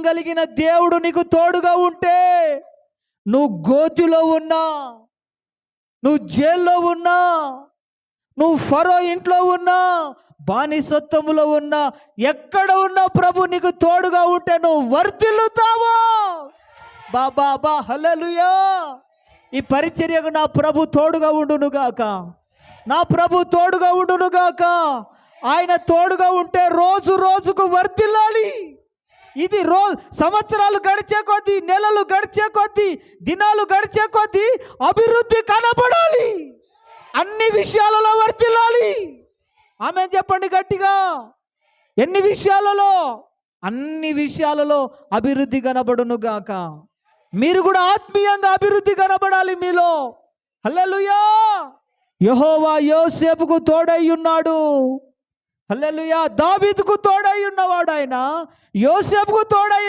చేయగలిగిన దేవుడు నీకు తోడుగా ఉంటే, నువ్వు గోతిలో ఉన్నా, నువ్వు జైల్లో ఉన్నా, నువ్వు ఫరో ఇంట్లో ఉన్నా, బానిసత్వములో ఉన్నా, ఎక్కడ ఉన్నా ప్రభు నీకు తోడుగా ఉంటే నువ్వు వర్ధిల్లుతావా? బాబా హల్లెలూయా. ఈ పరిచర్యకు నా ప్రభు తోడుగా ఉండునుగాక, నా ప్రభు తోడుగా ఉండునుగాక. ఆయన తోడుగా ఉంటే రోజు రోజుకు వర్ధిల్లాలి. ఇది సంవత్సరాలు గడిచే కొద్దీ, నెలలు గడిచే కొద్దీ, దినాలు గడిచే కొద్దీ అభివృద్ధి కనబడాలి. అన్ని విషయాలలో వర్ధిల్లాలి. ఆమేన్ చెప్పండి గట్టిగా. ఎన్ని విషయాలలో? అన్ని విషయాలలో అభివృద్ధి కనబడునుగాక. మీరు కూడా ఆత్మీయంగా అభివృద్ధి కనబడాలి మీలో. హల్లెలూయా. యెహోవా యోసేపుకు తోడై ఉన్నాడు. హల్లెలూయా. దావీదుకు తోడై ఉన్నవాడు ఆయన, యోసేపుకు తోడై